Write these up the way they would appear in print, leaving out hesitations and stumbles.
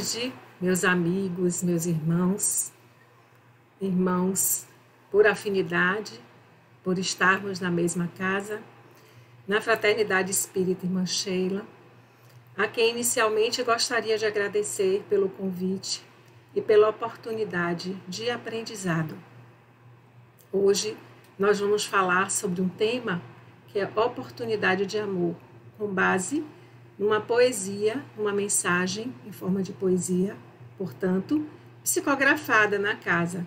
tarde, meus amigos, meus irmãos por afinidade, por estarmos na mesma casa, na Fraternidade Espírita Irmã Sheila, a quem inicialmente gostaria de agradecer pelo convite e pela oportunidade de aprendizado. Hoje nós vamos falar sobre um tema que é oportunidade de amor, com base numa poesia, uma mensagem em forma de poesia, portanto, psicografada na casa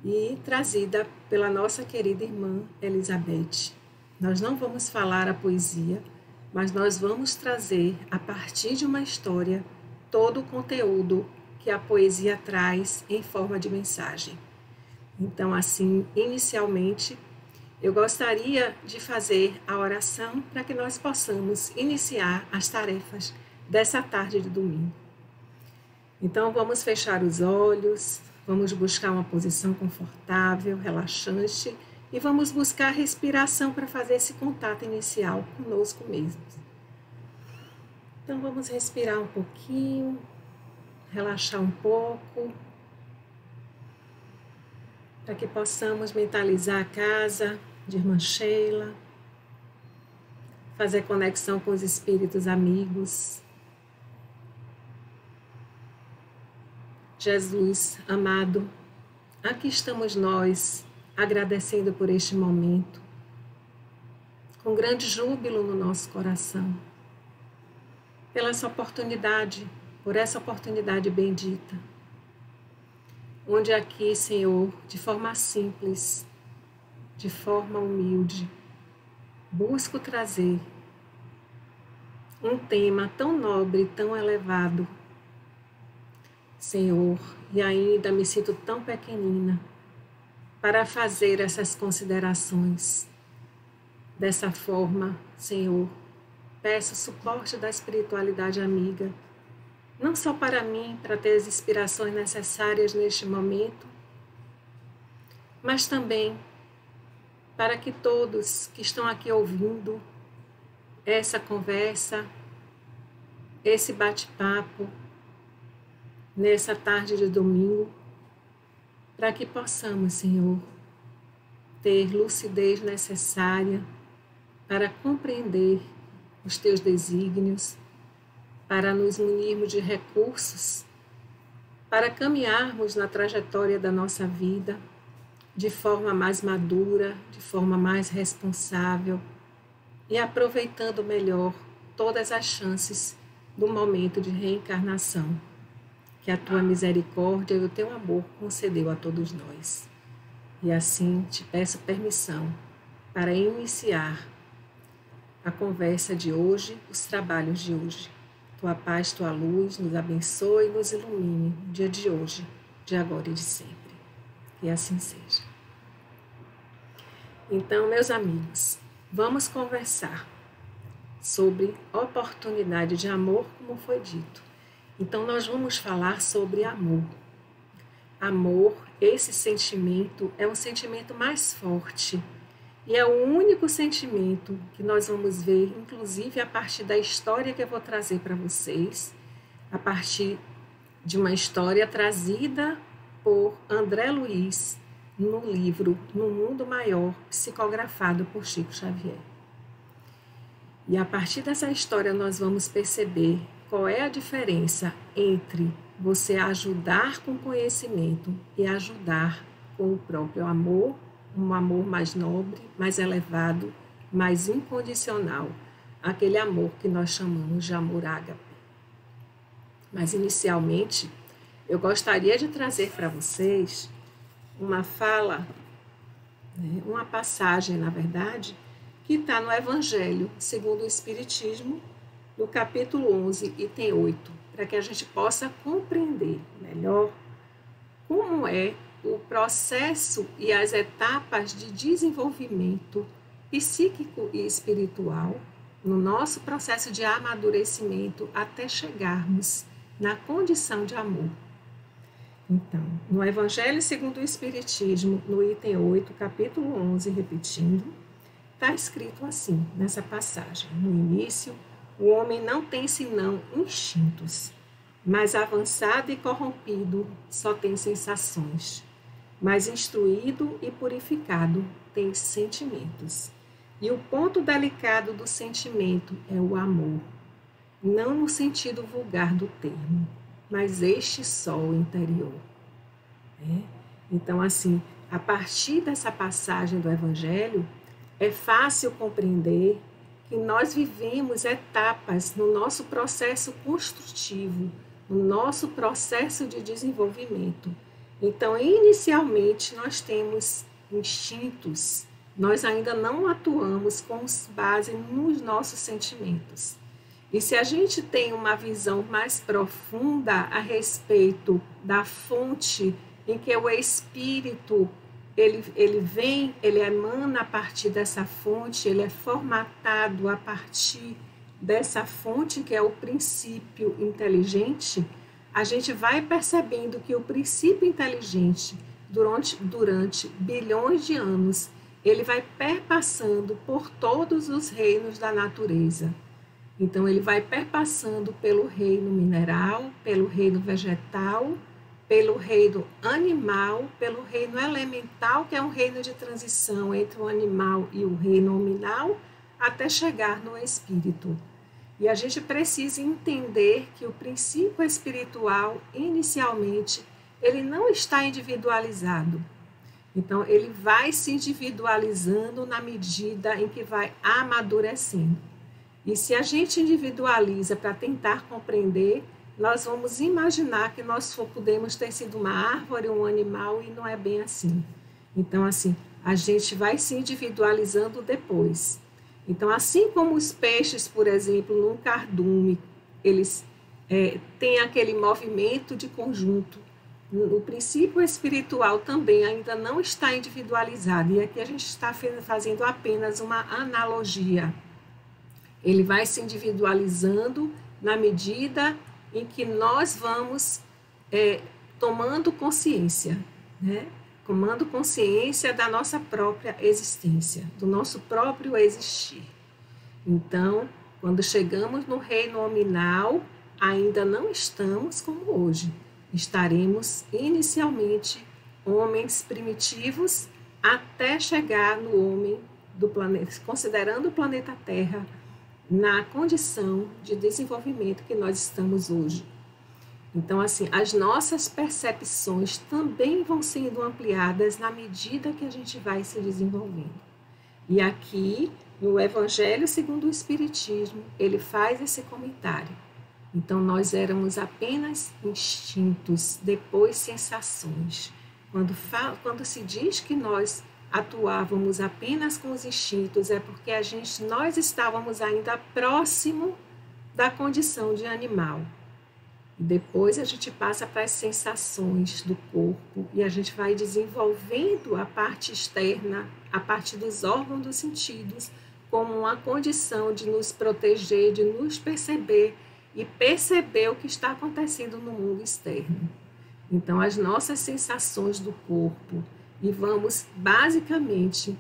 e trazida pela nossa querida irmã Elizabeth. Nós não vamos falar a poesia, mas nós vamos trazer, a partir de uma história, todo o conteúdo que a poesia traz em forma de mensagem. Então, assim, inicialmente, eu gostaria de fazer a oração para que nós possamos iniciar as tarefas dessa tarde de domingo. Então, vamos fechar os olhos, vamos buscar uma posição confortável, relaxante e vamos buscar respiração para fazer esse contato inicial conosco mesmos. Então, vamos respirar um pouquinho, relaxar um pouco, para que possamos mentalizar a casa de Irmã Sheila, fazer conexão com os espíritos amigos. Jesus amado, aqui estamos nós, agradecendo por este momento, com grande júbilo no nosso coração, pela essa oportunidade, por essa oportunidade bendita, onde aqui, Senhor, de forma simples, de forma humilde, busco trazer um tema tão nobre, tão elevado, Senhor, e ainda me sinto tão pequenina para fazer essas considerações. Dessa forma, Senhor, peço suporte da espiritualidade amiga, não só para mim, para ter as inspirações necessárias neste momento, mas também para que todos que estão aqui ouvindo essa conversa, esse bate-papo, nessa tarde de domingo, para que possamos, Senhor, ter lucidez necessária para compreender os Teus desígnios, para nos munirmos de recursos, para caminharmos na trajetória da nossa vida de forma mais madura, de forma mais responsável e aproveitando melhor todas as chances do momento de reencarnação que a Tua misericórdia e o Teu amor concedeu a todos nós. E assim te peço permissão para iniciar a conversa de hoje, os trabalhos de hoje. Tua paz, Tua luz nos abençoe e nos ilumine no dia de hoje, de agora e de sempre. Que assim seja. Então, meus amigos, vamos conversar sobre oportunidade de amor, como foi dito. Então, nós vamos falar sobre amor. Amor, esse sentimento, é um sentimento mais forte e é o único sentimento que nós vamos ver, inclusive a partir da história que eu vou trazer para vocês, a partir de uma história trazida por André Luiz no livro No Mundo Maior, psicografado por Chico Xavier. E a partir dessa história nós vamos perceber qual é a diferença entre você ajudar com conhecimento e ajudar com o próprio amor, um amor mais nobre, mais elevado, mais incondicional, aquele amor que nós chamamos de amor ágape. Mas inicialmente, eu gostaria de trazer para vocês uma fala, uma passagem, na verdade, que está no Evangelho segundo o Espiritismo, no capítulo 11, item 8, para que a gente possa compreender melhor como é o processo e as etapas de desenvolvimento psíquico e espiritual no nosso processo de amadurecimento até chegarmos na condição de amor. Então, no Evangelho segundo o Espiritismo, no item 8, capítulo 11, repetindo, está escrito assim, nessa passagem. No início, o homem não tem senão instintos, Mais avançado e corrompido só tem sensações. Mais instruído e purificado tem sentimentos. E o ponto delicado do sentimento é o amor, não no sentido vulgar do termo, mas este sol interior. Então, assim, a partir dessa passagem do Evangelho, é fácil compreender que nós vivemos etapas no nosso processo construtivo, no nosso processo de desenvolvimento. Então, inicialmente, nós temos instintos, nós ainda não atuamos com base nos nossos sentimentos. E se a gente tem uma visão mais profunda a respeito da fonte em que o espírito ele vem, ele emana a partir dessa fonte, ele é formatado a partir dessa fonte que é o princípio inteligente, a gente vai percebendo que o princípio inteligente, durante bilhões de anos, ele vai perpassando por todos os reinos da natureza. Então, ele vai perpassando pelo reino mineral, pelo reino vegetal, pelo reino animal, pelo reino elemental, que é um reino de transição entre o animal e o reino nominal, até chegar no espírito. E a gente precisa entender que o princípio espiritual, inicialmente, ele não está individualizado. Então, ele vai se individualizando na medida em que vai amadurecendo. E se a gente individualiza para tentar compreender, nós vamos imaginar que nós podemos ter sido uma árvore, um animal, e não é bem assim. Então, assim, a gente vai se individualizando depois. Então, assim como os peixes, por exemplo, num cardume, eles têm aquele movimento de conjunto, o princípio espiritual também ainda não está individualizado. E aqui a gente está fazendo apenas uma analogia. Ele vai se individualizando na medida em que nós vamos tomando consciência, né? Tomando consciência da nossa própria existência, do nosso próprio existir. Então, quando chegamos no reino nominal, ainda não estamos como hoje. Estaremos inicialmente homens primitivos até chegar no homem do planeta, considerando o planeta Terra, na condição de desenvolvimento que nós estamos hoje. Então, assim, as nossas percepções também vão sendo ampliadas na medida que a gente vai se desenvolvendo. E aqui, no Evangelho segundo o Espiritismo, ele faz esse comentário. Então, nós éramos apenas instintos, depois sensações. Quando se diz que nós atuávamos apenas com os instintos, é porque nós estávamos ainda próximo da condição de animal. Depois a gente passa para as sensações do corpo e a gente vai desenvolvendo a parte externa, a parte dos órgãos dos sentidos, como uma condição de nos proteger, de nos perceber e perceber o que está acontecendo no mundo externo. Então, as nossas sensações do corpo, e vamos basicamente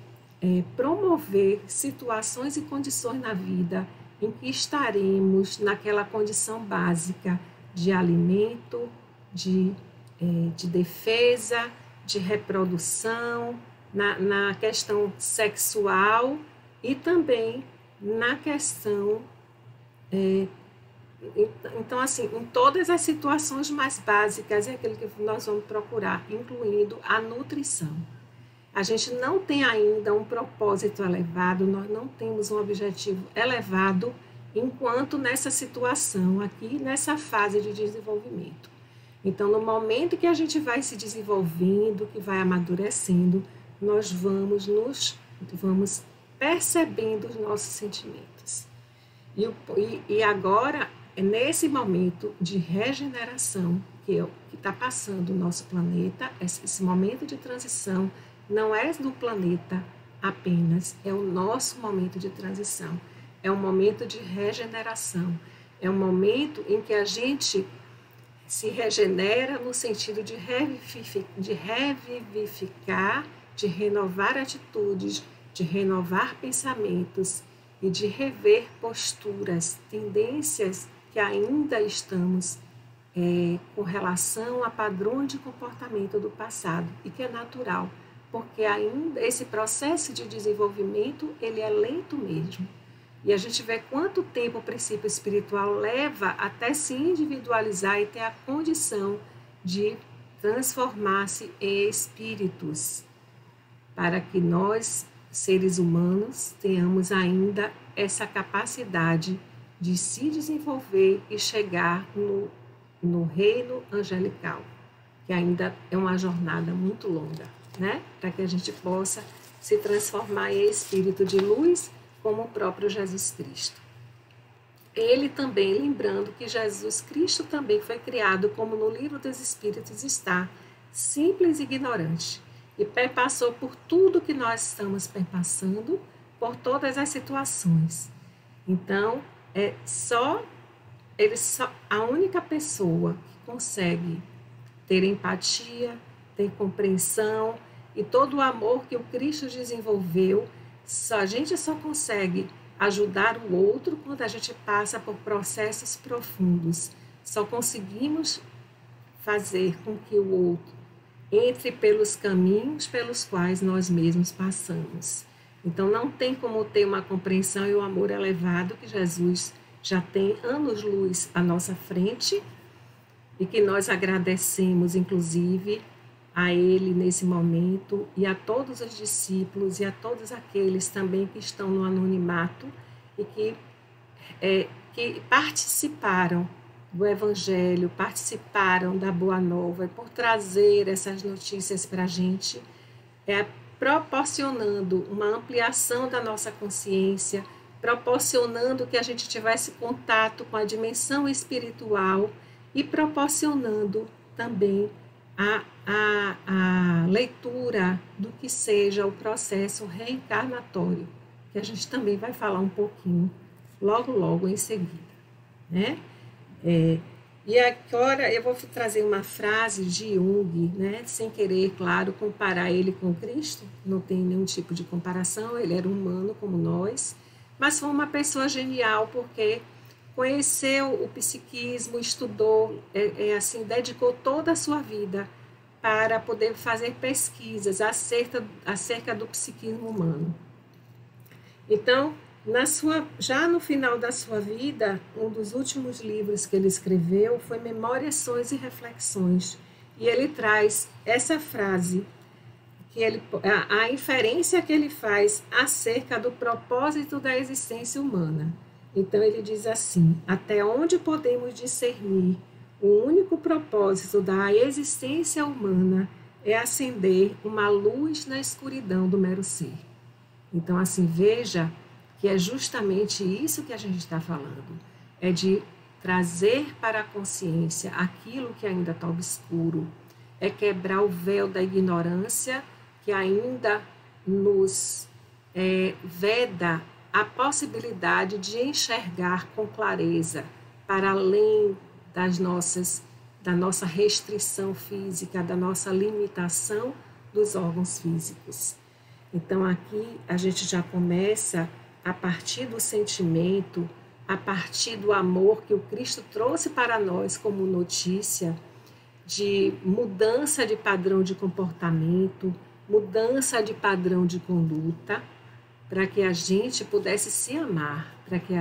promover situações e condições na vida em que estaremos naquela condição básica de alimento, de defesa, de reprodução, na questão sexual e também na questão, então assim, em todas as situações mais básicas é aquilo que nós vamos procurar, incluindo a nutrição. A gente não tem ainda um propósito elevado, nós não temos um objetivo elevado enquanto nessa situação aqui, nessa fase de desenvolvimento. Então, no momento que a gente vai se desenvolvendo, que vai amadurecendo, nós vamos percebendo os nossos sentimentos. E agora, nesse momento de regeneração que está passando o nosso planeta, esse momento de transição não é do planeta apenas, é o nosso momento de transição. É um momento de regeneração, é um momento em que a gente se regenera no sentido de revivificar, de renovar atitudes, de renovar pensamentos e de rever posturas, tendências que ainda estamos com relação a padrões de comportamento do passado, e que é natural, porque ainda esse processo de desenvolvimento, ele é lento mesmo. E a gente vê quanto tempo o princípio espiritual leva até se individualizar e ter a condição de transformar-se em espíritos, para que nós, seres humanos, tenhamos ainda essa capacidade de se desenvolver e chegar no reino angelical, que ainda é uma jornada muito longa, né? Para que a gente possa se transformar em espírito de luz, como o próprio Jesus Cristo. Ele também, lembrando que Jesus Cristo também foi criado, como no livro dos Espíritos está, simples e ignorante, e perpassou por tudo que nós estamos perpassando, por todas as situações. Então, a única pessoa que consegue ter empatia, ter compreensão e todo o amor que o Cristo desenvolveu, a gente só consegue ajudar o outro quando a gente passa por processos profundos. Só conseguimos fazer com que o outro entre pelos caminhos pelos quais nós mesmos passamos. Então, não tem como ter uma compreensão e o amor elevado que Jesus já tem anos-luz à nossa frente e que nós agradecemos, inclusive, a Ele nesse momento e a todos os discípulos e a todos aqueles também que estão no anonimato e que participaram do Evangelho, participaram da Boa Nova, e por trazer essas notícias para a gente, proporcionando uma ampliação da nossa consciência, proporcionando que a gente tivesse contato com a dimensão espiritual e proporcionando também a leitura do que seja o processo reencarnatório, que a gente também vai falar um pouquinho logo em seguida, né? E agora eu vou trazer uma frase de Jung, né? Sem querer, claro, comparar ele com Cristo, não tem nenhum tipo de comparação, ele era humano como nós, mas foi uma pessoa genial porque conheceu o psiquismo, estudou, assim, dedicou toda a sua vida para poder fazer pesquisas acerca do psiquismo humano. Então, já no final da sua vida, um dos últimos livros que ele escreveu foi Memórias, Sonhos e Reflexões. E ele traz essa frase, a inferência que ele faz acerca do propósito da existência humana. Então, ele diz assim: até onde podemos discernir, o único propósito da existência humana é acender uma luz na escuridão do mero ser. Então, assim, veja que é justamente isso que a gente está falando, é de trazer para a consciência aquilo que ainda está obscuro, é quebrar o véu da ignorância que ainda nos veda a possibilidade de enxergar com clareza para além da nossa restrição física, da nossa limitação dos órgãos físicos. Então, aqui a gente já começa a partir do sentimento, a partir do amor que o Cristo trouxe para nós como notícia, de mudança de padrão de comportamento, mudança de padrão de conduta, para que a gente pudesse se amar, para que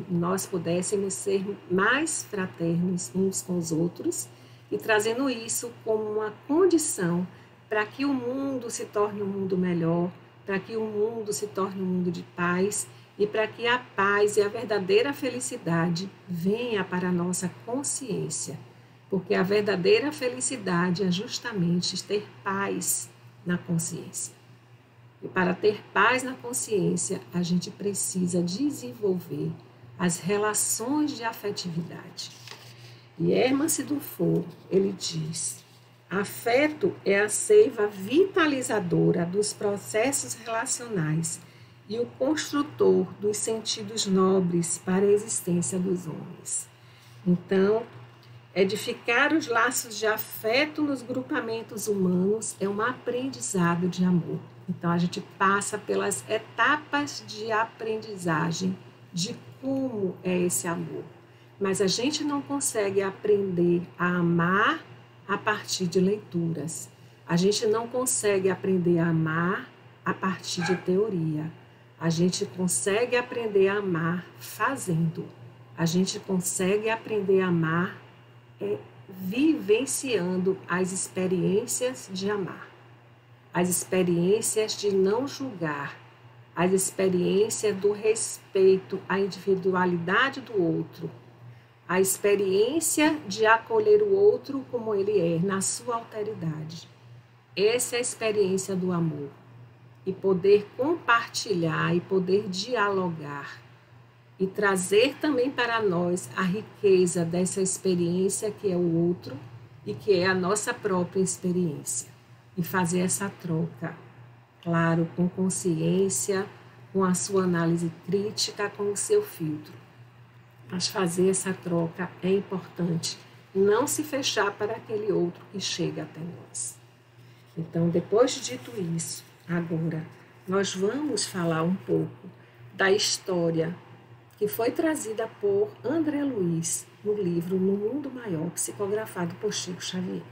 nós pudéssemos ser mais fraternos uns com os outros, e trazendo isso como uma condição para que o mundo se torne um mundo melhor, para que o mundo se torne um mundo de paz e para que a paz e a verdadeira felicidade venha para a nossa consciência, porque a verdadeira felicidade é justamente ter paz na consciência. E para ter paz na consciência, a gente precisa desenvolver as relações de afetividade. E Hermann Dufour, ele diz: afeto é a seiva vitalizadora dos processos relacionais e o construtor dos sentidos nobres para a existência dos homens. Então, edificar os laços de afeto nos grupamentos humanos é um aprendizado de amor. Então, a gente passa pelas etapas de aprendizagem de como é esse amor. mas a gente não consegue aprender a amar a partir de leituras. A gente não consegue aprender a amar a partir de teoria. A gente consegue aprender a amar fazendo. A gente consegue aprender a amar vivenciando as experiências de amar. As experiências de não julgar. As experiências do respeito à individualidade do outro. A experiência de acolher o outro como ele é, na sua alteridade. Essa é a experiência do amor. E poder compartilhar e poder dialogar. E trazer também para nós a riqueza dessa experiência que é o outro e que é a nossa própria experiência. E fazer essa troca, claro, com consciência, com a sua análise crítica, com o seu filtro. Mas fazer essa troca é importante. Não se fechar para aquele outro que chega até nós. Então, depois de dito isso, agora nós vamos falar um pouco da história que foi trazida por André Luiz no livro No Mundo Maior, psicografado por Chico Xavier.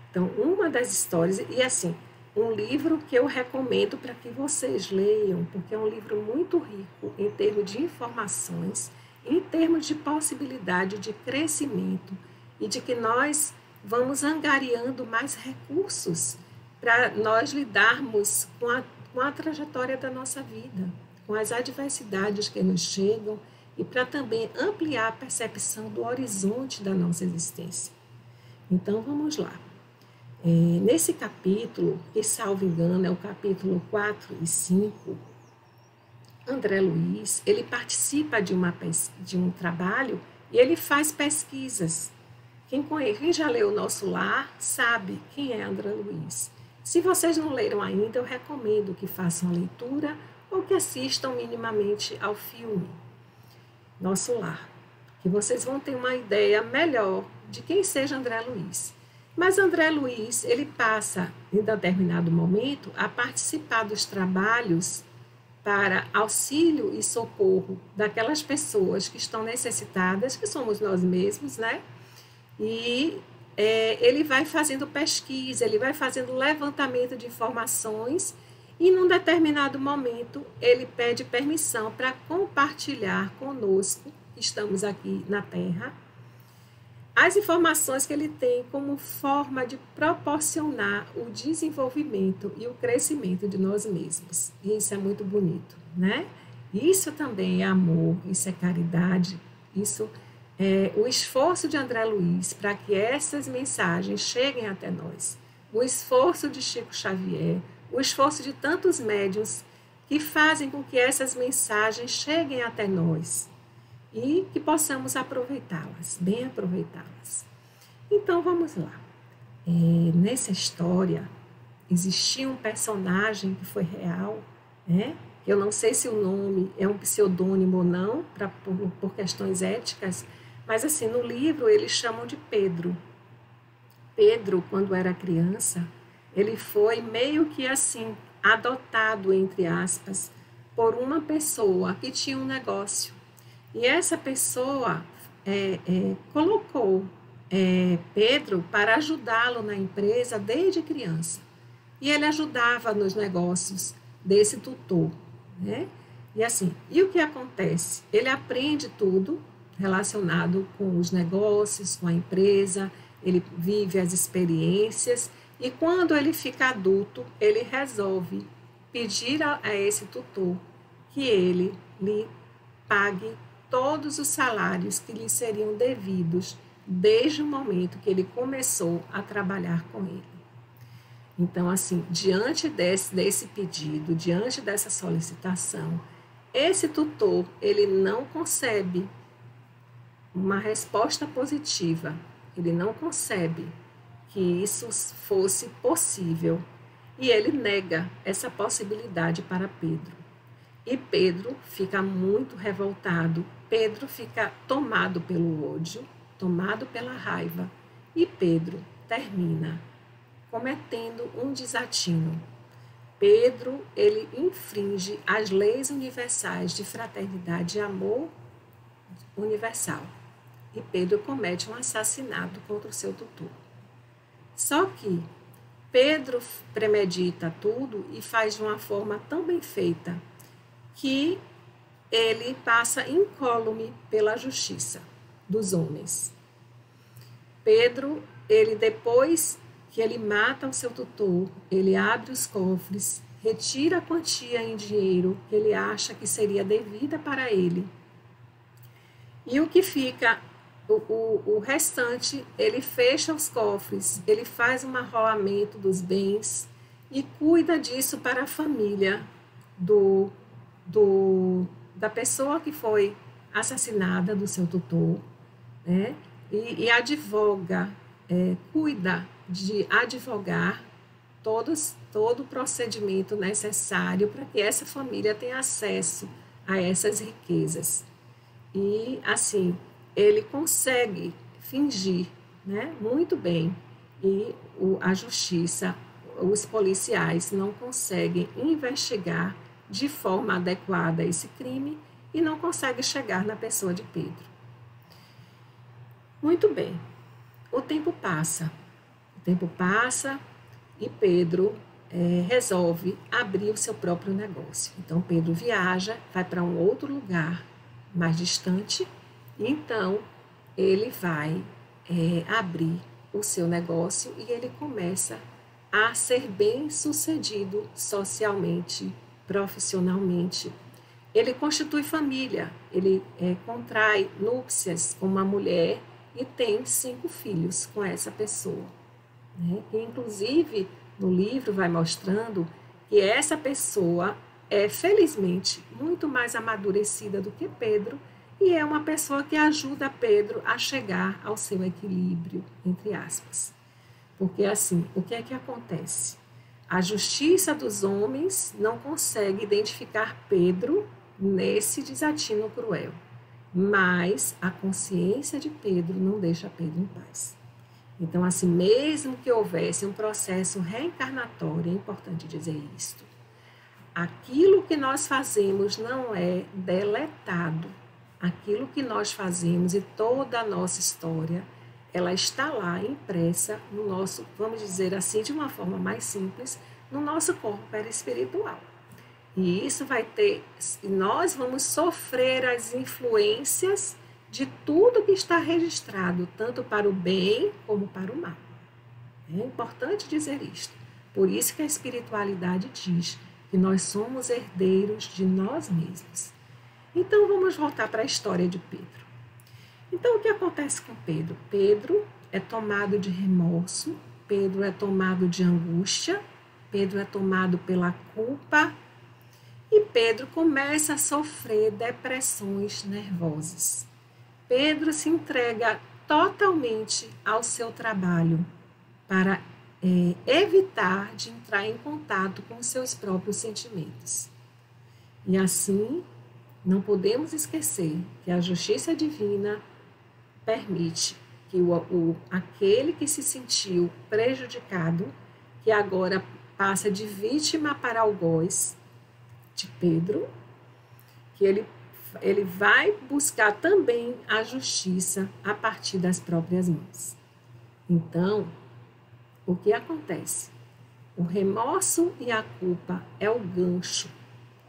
Então, uma das histórias, e assim, um livro que eu recomendo para que vocês leiam, porque é um livro muito rico em termos de informações, em termos de possibilidade de crescimento e de que nós vamos angariando mais recursos para nós lidarmos com a trajetória da nossa vida, com as adversidades que nos chegam e para também ampliar a percepção do horizonte da nossa existência. Então, vamos lá. Nesse capítulo, que salvo engano é o capítulo 4 e 5, André Luiz, ele participa de um trabalho e ele faz pesquisas. Quem já leu O Nosso Lar sabe quem é André Luiz. Se vocês não leram ainda, eu recomendo que façam a leitura ou que assistam minimamente ao filme Nosso Lar, que vocês vão ter uma ideia melhor de quem seja André Luiz. Mas André Luiz, ele passa, em determinado momento, a participar dos trabalhos para auxílio e socorro daquelas pessoas que estão necessitadas, que somos nós mesmos, né? E ele vai fazendo pesquisa, ele vai fazendo levantamento de informações e, num determinado momento, ele pede permissão para compartilhar conosco, que estamos aqui na Terra, as informações que ele tem como forma de proporcionar o desenvolvimento e o crescimento de nós mesmos. E isso é muito bonito, né? Isso também é amor, isso é caridade, isso é o esforço de André Luiz para que essas mensagens cheguem até nós. O esforço de Chico Xavier, o esforço de tantos médiuns que fazem com que essas mensagens cheguem até nós. E que possamos aproveitá-las, bem aproveitá-las. Então, vamos lá. Nessa história, existia um personagem que foi real, né? Eu não sei se o nome é um pseudônimo ou não, por questões éticas, mas assim, no livro eles chamam de Pedro. Pedro, quando era criança, ele foi meio que assim, adotado, entre aspas, por uma pessoa que tinha um negócio. E essa pessoa colocou Pedro para ajudá-lo na empresa desde criança. E ele ajudava nos negócios desse tutor, né? E assim, e o que acontece? Ele aprende tudo relacionado com os negócios, com a empresa, ele vive as experiências e quando ele fica adulto, ele resolve pedir a esse tutor que ele lhe pague todos os salários que lhe seriam devidos desde o momento que ele começou a trabalhar com ele. Então, assim, diante desse pedido, diante dessa solicitação, esse tutor, ele não concebe uma resposta positiva, ele não concebe que isso fosse possível e ele nega essa possibilidade para Pedro. E Pedro fica muito revoltado, Pedro fica tomado pelo ódio, tomado pela raiva, e Pedro termina cometendo um desatino. Pedro, ele infringe as leis universais de fraternidade e amor universal. e Pedro comete um assassinato contra o seu tutor. Só que Pedro premedita tudo e faz de uma forma tão bem feita que ele passa incólume pela justiça dos homens. Pedro, ele depois que ele mata o seu tutor, ele abre os cofres, retira a quantia em dinheiro que ele acha que seria devida para ele. E o que fica, o restante, ele fecha os cofres, ele faz um arrolamento dos bens e cuida disso para a família da pessoa que foi assassinada, do seu tutor, né? E advoga, cuida de advogar todo o procedimento necessário para que essa família tenha acesso a essas riquezas. E, assim, ele consegue fingir, né, muito bem, e a justiça, os policiais não conseguem investigar de forma adequada esse crime e não conseguem chegar na pessoa de Pedro. Muito bem, o tempo passa e Pedro resolve abrir o seu próprio negócio. Então, Pedro viaja, vai para um outro lugar mais distante, e então ele vai abrir o seu negócio e ele começa a ser bem sucedido socialmente, profissionalmente. Ele constitui família, ele contrai núpcias com uma mulher e tem 5 filhos com essa pessoa, né? E, inclusive, no livro vai mostrando que essa pessoa é, felizmente, muito mais amadurecida do que Pedro e é uma pessoa que ajuda Pedro a chegar ao seu equilíbrio, entre aspas. Porque, assim, o que é que acontece? A justiça dos homens não consegue identificar Pedro nesse desatino cruel, mas a consciência de Pedro não deixa Pedro em paz. Então, assim, mesmo que houvesse um processo reencarnatório, é importante dizer isto, aquilo que nós fazemos não é deletado. Aquilo que nós fazemos e toda a nossa história, ela está lá impressa no nosso, vamos dizer assim, de uma forma mais simples, no nosso corpo perispiritual. E isso vai ter, nós vamos sofrer as influências de tudo que está registrado, tanto para o bem como para o mal. É importante dizer isto. Por isso que a espiritualidade diz que nós somos herdeiros de nós mesmos. Então, vamos voltar para a história de Pedro. Então, o que acontece com Pedro? Pedro é tomado de remorso, Pedro é tomado de angústia, Pedro é tomado pela culpa e Pedro começa a sofrer depressões nervosas. Pedro se entrega totalmente ao seu trabalho para evitar de entrar em contato com os seus próprios sentimentos. E assim, não podemos esquecer que a justiça divina permite que aquele que se sentiu prejudicado, que agora passa de vítima para algoz de Pedro, que ele vai buscar também a justiça a partir das próprias mãos. Então, o que acontece? O remorso e a culpa é o gancho,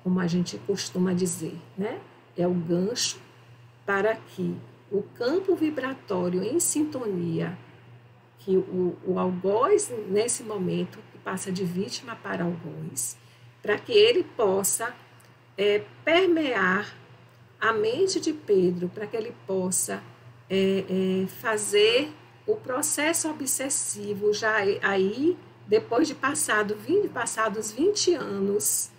como a gente costuma dizer, né? É o gancho para que o campo vibratório em sintonia, que o algoz, nesse momento, que passa de vítima para algoz, para que ele possa permear a mente de Pedro, para que ele possa fazer o processo obsessivo, já aí, depois de passados 20 anos,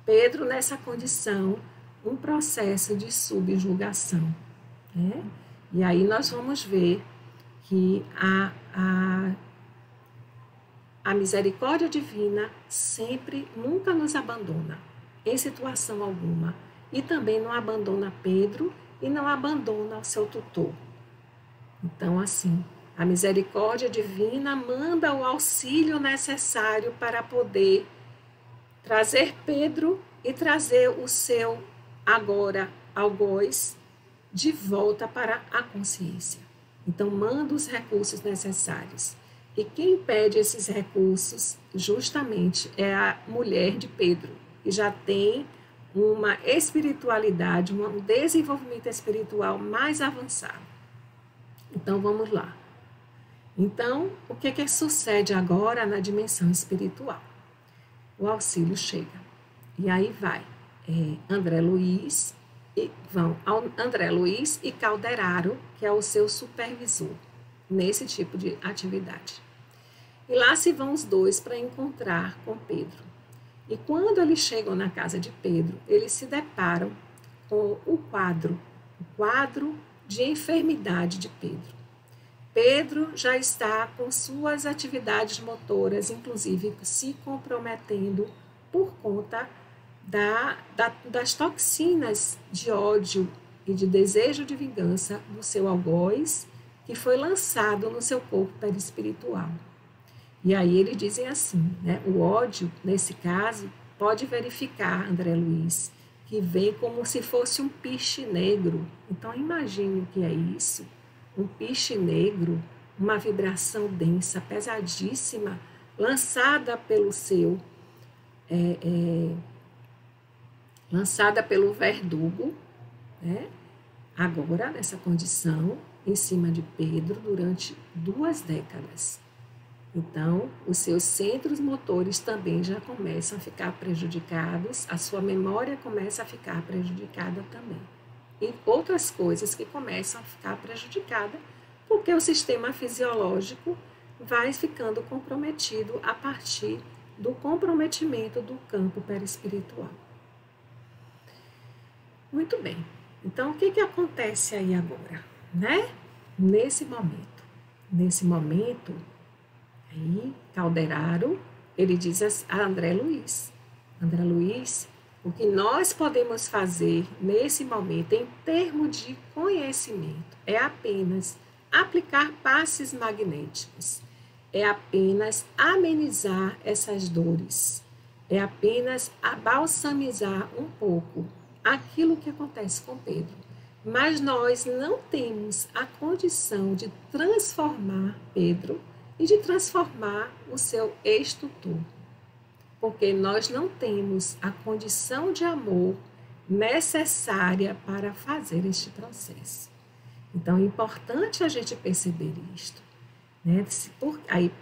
Pedro nessa condição, um processo de subjugação, né? E aí nós vamos ver que a misericórdia divina sempre, nunca nos abandona, em situação alguma. E também não abandona Pedro e não abandona o seu tutor. Então, assim, a misericórdia divina manda o auxílio necessário para poder trazer Pedro e trazer o seu agora algoz de volta para a consciência. Então, manda os recursos necessários. E quem pede esses recursos, justamente, é a mulher de Pedro, que já tem uma espiritualidade, um desenvolvimento espiritual mais avançado. Então, vamos lá. Então, o que sucede agora na dimensão espiritual? O auxílio chega. E aí vai André Luiz e Calderaro, que é o seu supervisor nesse tipo de atividade. E lá se vão os dois para encontrar com Pedro. E quando eles chegam na casa de Pedro, eles se deparam com o quadro de enfermidade de Pedro. Pedro já está com suas atividades motoras, inclusive se comprometendo por conta das toxinas de ódio e de desejo de vingança do seu algoz, que foi lançado no seu corpo perispiritual. E aí eles dizem assim, né? O ódio, nesse caso, pode verificar, André Luiz, que vem como se fosse um piche negro. Então, imagine o que é isso. Um piche negro, uma vibração densa, pesadíssima, lançada pelo seu... lançada pelo verdugo, né? Agora, nessa condição, em cima de Pedro, durante 2 décadas. Então, os seus centros motores também já começam a ficar prejudicados, a sua memória começa a ficar prejudicada também. E outras coisas que começam a ficar prejudicadas, porque o sistema fisiológico vai ficando comprometido a partir do comprometimento do campo perispiritual. Muito bem. Então, o que acontece aí agora, né? Nesse momento, aí, Calderaro, ele diz a André Luiz, o que nós podemos fazer nesse momento, em termos de conhecimento, é apenas aplicar passes magnéticos, é apenas amenizar essas dores, é apenas abalsamizar um pouco aquilo que acontece com Pedro. Mas nós não temos a condição de transformar Pedro e de transformar o seu ex-tutor, porque nós não temos a condição de amor necessária para fazer este processo. Então, é importante a gente perceber isto. Né?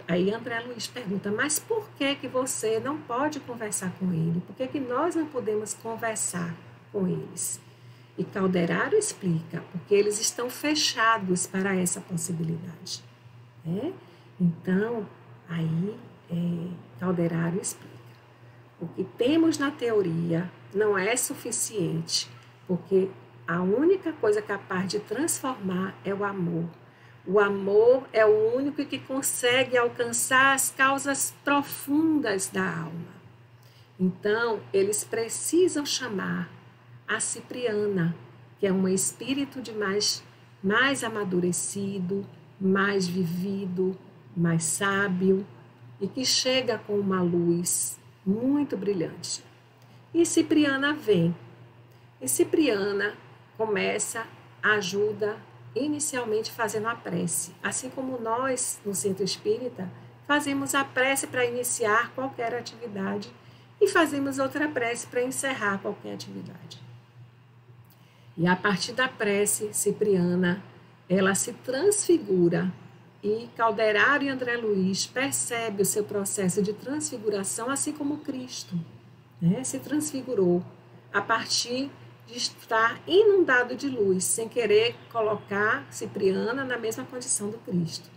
Aí André Luiz pergunta, mas por que você não pode conversar com ele? Por que nós não podemos conversar com eles? E Calderaro explica, porque eles estão fechados para essa possibilidade. Né? Então, aí Calderaro explica. O que temos na teoria não é suficiente, porque a única coisa capaz de transformar é o amor. O amor é o único que consegue alcançar as causas profundas da alma. Então, eles precisam chamar a Cipriana, que é um espírito de mais amadurecido, mais vivido, mais sábio, e que chega com uma luz muito brilhante. E Cipriana vem. E Cipriana começa a ajuda inicialmente fazendo a prece. Assim como nós, no Centro Espírita, fazemos a prece para iniciar qualquer atividade e fazemos outra prece para encerrar qualquer atividade. E a partir da prece, Cipriana, ela se transfigura e Calderaro e André Luiz percebem o seu processo de transfiguração, assim como Cristo, né, se transfigurou a partir de estar inundado de luz, sem querer colocar Cipriana na mesma condição do Cristo.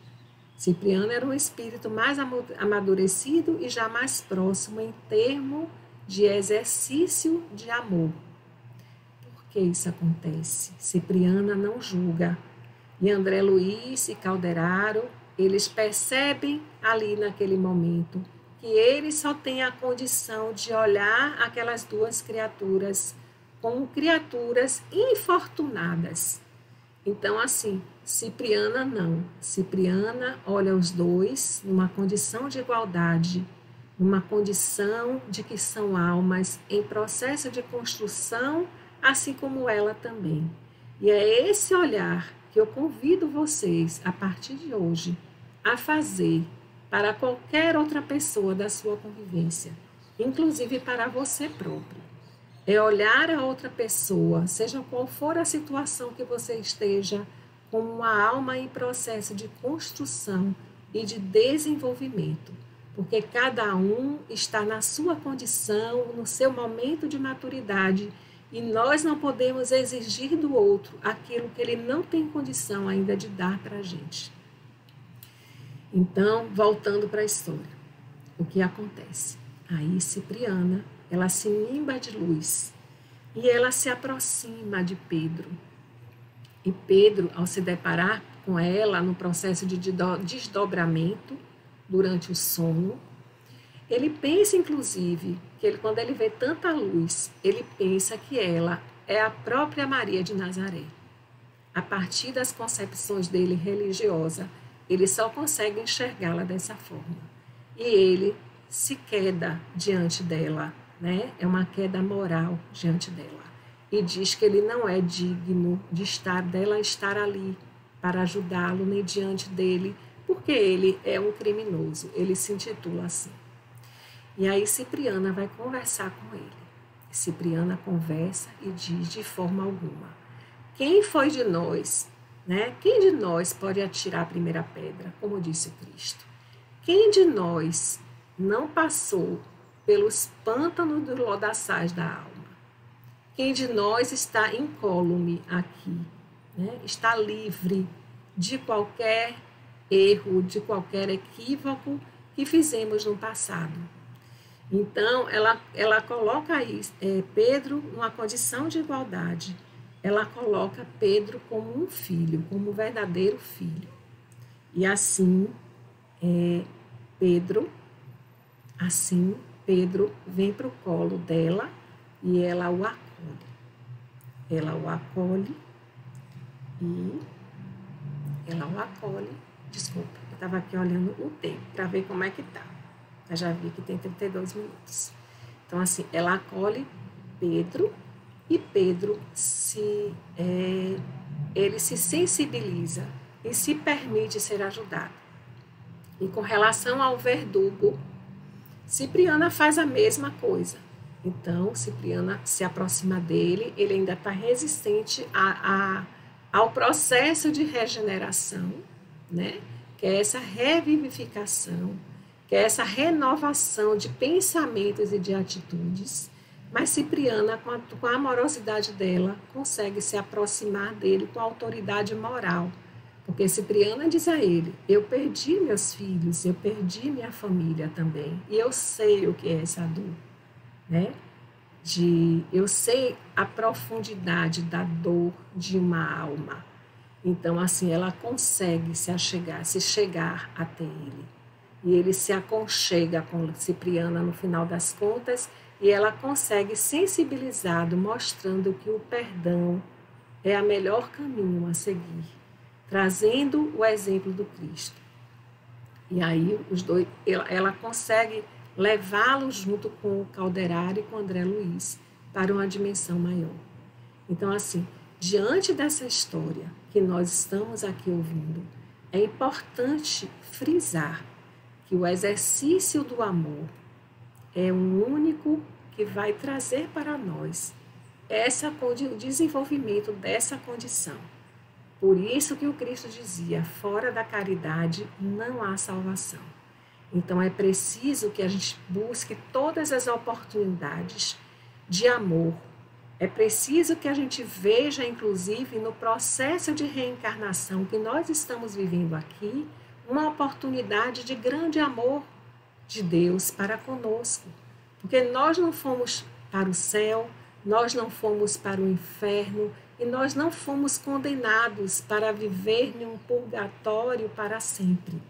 Cipriana era um espírito mais amadurecido e já mais próximo em termos de exercício de amor. Por que isso acontece? Cipriana não julga. E André Luiz e Calderaro, eles percebem ali naquele momento que eles só têm a condição de olhar aquelas 2 criaturas como criaturas infortunadas. Então, assim, Cipriana não. Cipriana olha os 2 numa condição de igualdade, numa condição de que são almas em processo de construção, assim como ela também. E é esse olhar que eu convido vocês, a partir de hoje, a fazer para qualquer outra pessoa da sua convivência, inclusive para você próprio. É olhar a outra pessoa, seja qual for a situação que você esteja, como uma alma em processo de construção e de desenvolvimento, porque cada um está na sua condição, no seu momento de maturidade, e nós não podemos exigir do outro aquilo que ele não tem condição ainda de dar para a gente. Então, voltando para a história, o que acontece? Aí Cipriana, ela se nimba de luz e ela se aproxima de Pedro. E Pedro, ao se deparar com ela no processo de desdobramento durante o sono, ele pensa, inclusive, que quando ele vê tanta luz, ele pensa que ela é a própria Maria de Nazaré. A partir das concepções dele religiosa, ele só consegue enxergá-la dessa forma. E ele se queda diante dela, né? É uma queda moral diante dela. E diz que ele não é digno dela estar ali para ajudá-lo, nem diante dele, porque ele é um criminoso. Ele se intitula assim. E aí Cipriana vai conversar com ele. Cipriana conversa e diz de forma alguma: quem foi de nós, né? Quem de nós pode atirar a primeira pedra, como disse o Cristo? Quem de nós não passou pelos pântanos dos lodaçais da alma? Quem de nós está incólume aqui, né? Está livre de qualquer erro, de qualquer equívoco que fizemos no passado? Então, ela coloca aí, Pedro numa condição de igualdade. Ela coloca Pedro como um filho, como um verdadeiro filho. E assim, Pedro vem para o colo dela e ela o acolhe. Ela o acolhe. Desculpa, eu estava aqui olhando o tempo para ver como é que tá. Eu já vi que tem 32 minutos. Então, assim, ela acolhe Pedro e Pedro ele se sensibiliza e se permite ser ajudado. E com relação ao verdugo, Cipriana faz a mesma coisa. Então, Cipriana se aproxima dele, ele ainda está resistente ao processo de regeneração, né? Que é essa revivificação, que é essa renovação de pensamentos e de atitudes. Mas Cipriana, com a amorosidade dela, consegue se aproximar dele com a autoridade moral. Porque Cipriana diz a ele: eu perdi meus filhos, eu perdi minha família também. E eu sei o que é essa dor, né? Eu sei a profundidade da dor de uma alma. Então, assim, ela consegue se chegar até ele. E ele se aconchega com Cipriana no final das contas e ela consegue sensibilizado, mostrando que o perdão é o melhor caminho a seguir, trazendo o exemplo do Cristo. E aí os dois, ela consegue levá-lo junto com o Calderari e com o André Luiz para uma dimensão maior. Então, assim, diante dessa história que nós estamos aqui ouvindo, é importante frisar que o exercício do amor é o único que vai trazer para nós o desenvolvimento dessa condição. Por isso que o Cristo dizia: fora da caridade não há salvação. Então é preciso que a gente busque todas as oportunidades de amor. É preciso que a gente veja, inclusive, no processo de reencarnação que nós estamos vivendo aqui, uma oportunidade de grande amor de Deus para conosco. Porque nós não fomos para o céu, nós não fomos para o inferno e nós não fomos condenados para viver em um purgatório para sempre.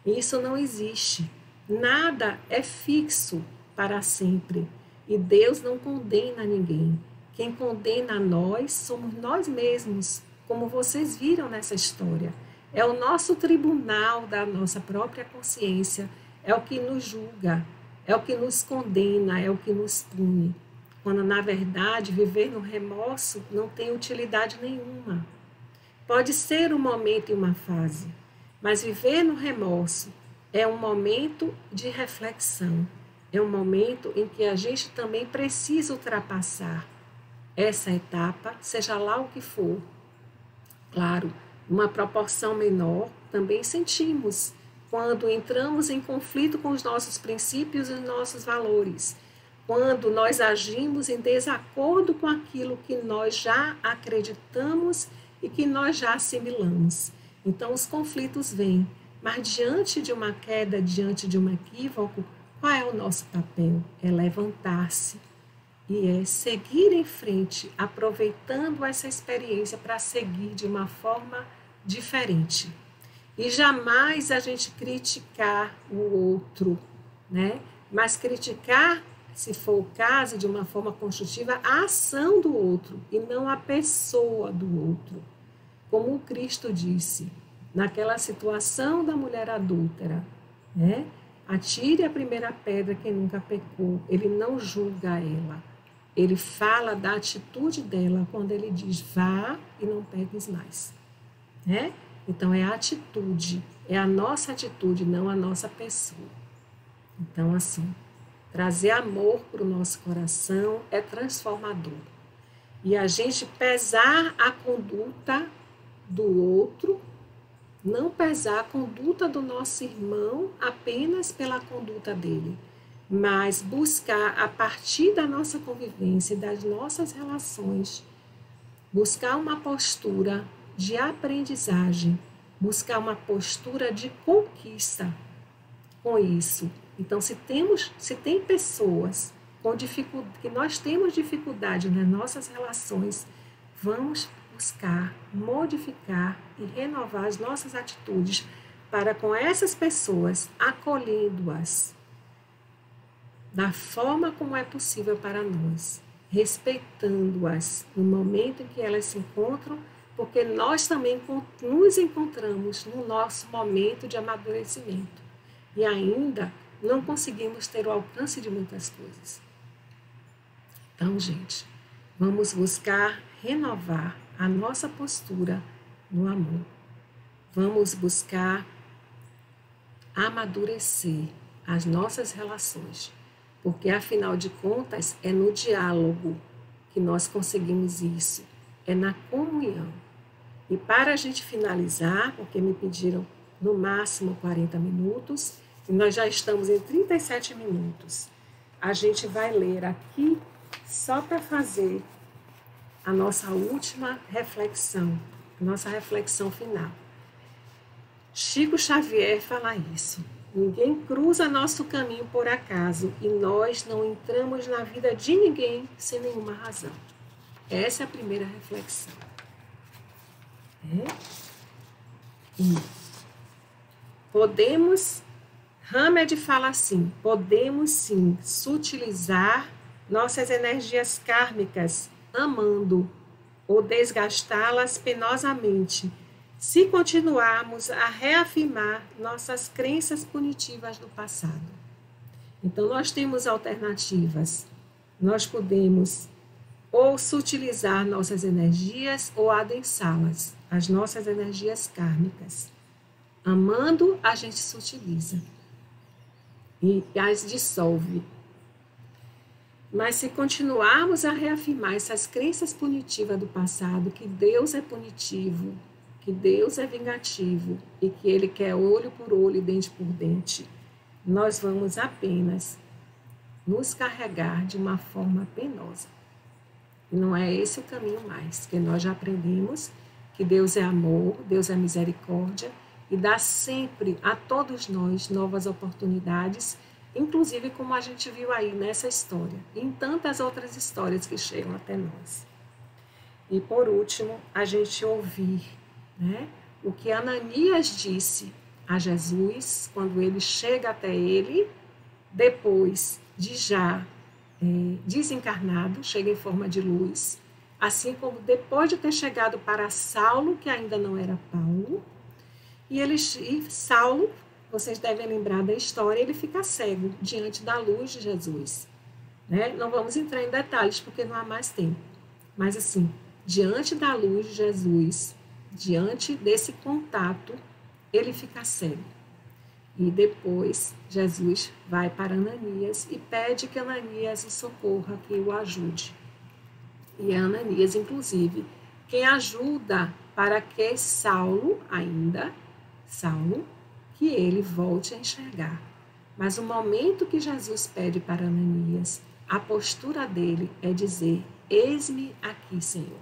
Isso não existe. Nada é fixo para sempre. E Deus não condena ninguém. Quem condena a nós somos nós mesmos, como vocês viram nessa história. É o nosso tribunal da nossa própria consciência, é o que nos julga, é o que nos condena, é o que nos pune. quando na verdade viver no remorso não tem utilidade nenhuma. Pode ser um momento e uma fase, mas viver no remorso é um momento de reflexão, é um momento em que a gente também precisa ultrapassar essa etapa, seja lá o que for. Claro, numa proporção menor, também sentimos quando entramos em conflito com os nossos princípios e os nossos valores, quando nós agimos em desacordo com aquilo que nós já acreditamos e que nós já assimilamos. Então, os conflitos vêm, mas diante de uma queda, diante de um equívoco, qual é o nosso papel? É levantar-se e é seguir em frente, aproveitando essa experiência para seguir de uma forma diferente. E jamais a gente criticar o outro, né? Mas criticar, se for o caso, de uma forma construtiva, a ação do outro e não a pessoa do outro. Como o Cristo disse, naquela situação da mulher adúltera, né? Atire a primeira pedra quem nunca pecou. Ele não julga ela. Ele fala da atitude dela quando ele diz, vá e não peques mais. Né? Então, é a atitude, é a nossa atitude, não a nossa pessoa. Então, assim, trazer amor para o nosso coração é transformador. E a gente pesar a conduta do outro, não pesar a conduta do nosso irmão apenas pela conduta dele, mas buscar, a partir da nossa convivência e das nossas relações, buscar uma postura de aprendizagem, buscar uma postura de conquista com isso. Então, se tem pessoas que nós temos dificuldade nas nossas relações, vamos buscar modificar e renovar as nossas atitudes para com essas pessoas, acolhendo-as da forma como é possível para nós, respeitando-as no momento em que elas se encontram, porque nós também nos encontramos no nosso momento de amadurecimento e ainda não conseguimos ter o alcance de muitas coisas. Então, gente, vamos buscar renovar a nossa postura no amor. Vamos buscar amadurecer as nossas relações, porque, afinal de contas, é no diálogo que nós conseguimos isso, é na comunhão. E para a gente finalizar, porque me pediram no máximo 40 minutos, e nós já estamos em 37 minutos, a gente vai ler aqui só para fazer a nossa última reflexão, a nossa reflexão final. Chico Xavier fala isso. Ninguém cruza nosso caminho por acaso e nós não entramos na vida de ninguém sem nenhuma razão. Essa é a primeira reflexão. Hamed fala assim, podemos sim sutilizar nossas energias kármicas amando ou desgastá-las penosamente, se continuarmos a reafirmar nossas crenças punitivas do passado. Então, nós temos alternativas. Nós podemos ou sutilizar nossas energias ou adensá-las, as nossas energias kármicas. Amando, a gente sutiliza e as dissolve. Mas se continuarmos a reafirmar essas crenças punitivas do passado, que Deus é punitivo, que Deus é vingativo e que Ele quer olho por olho e dente por dente, nós vamos apenas nos carregar de uma forma penosa. E não é esse o caminho mais, que nós já aprendemos que Deus é amor, Deus é misericórdia e dá sempre a todos nós novas oportunidades, inclusive como a gente viu aí nessa história, e em tantas outras histórias que chegam até nós. E por último, a gente ouvir, né, o que Ananias disse a Jesus quando ele chega até ele, depois de já desencarnado, chega em forma de luz, assim como depois de ter chegado para Saulo, que ainda não era Paulo, e Saulo, vocês devem lembrar da história, ele fica cego diante da luz de Jesus. né? Não vamos entrar em detalhes porque não há mais tempo. Mas assim, diante da luz de Jesus, diante desse contato, ele fica cego. E depois Jesus vai para Ananias e pede que Ananias o socorra, que o ajude. E é Ananias, inclusive, quem ajuda para que Saulo, que ele volte a enxergar. Mas o momento que Jesus pede para Ananias, a postura dele é dizer: eis-me aqui, Senhor.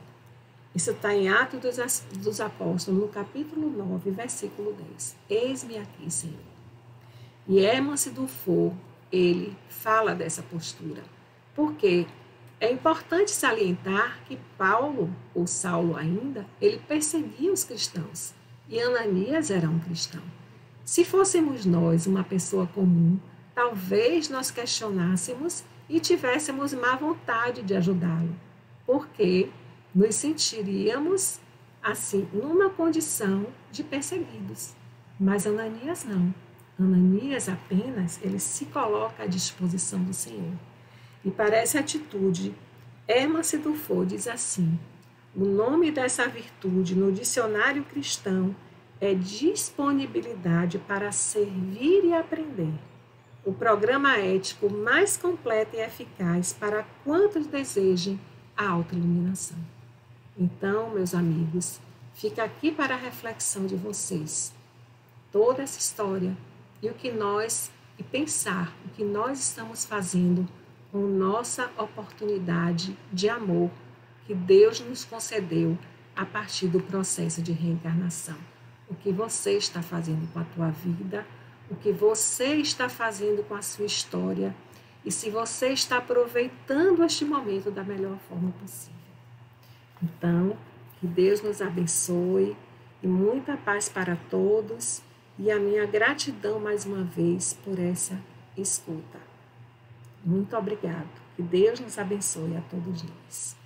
Isso está em Atos dos Apóstolos, no capítulo 9, versículo 10. Eis-me aqui, Senhor. E Hermas Dufour, ele fala dessa postura. Porque é importante salientar que Paulo, ou Saulo ainda, ele perseguia os cristãos. E Ananias era um cristão. Se fôssemos nós uma pessoa comum, talvez nós questionássemos e tivéssemos má vontade de ajudá-lo, porque nos sentiríamos, assim, numa condição de perseguidos. Mas Ananias não. Ananias apenas, ele se coloca à disposição do Senhor. E para essa atitude, Hermas Dufour diz assim: o nome dessa virtude no dicionário cristão é disponibilidade para servir e aprender. O programa ético mais completo e eficaz para quantos desejem a autoiluminação. Então, meus amigos, fica aqui para a reflexão de vocês toda essa história e pensar o que nós estamos fazendo com nossa oportunidade de amor que Deus nos concedeu a partir do processo de reencarnação. O que você está fazendo com a tua vida, o que você está fazendo com a sua história e se você está aproveitando este momento da melhor forma possível. Então, que Deus nos abençoe e muita paz para todos e a minha gratidão mais uma vez por essa escuta. Muito obrigado. Que Deus nos abençoe a todos nós.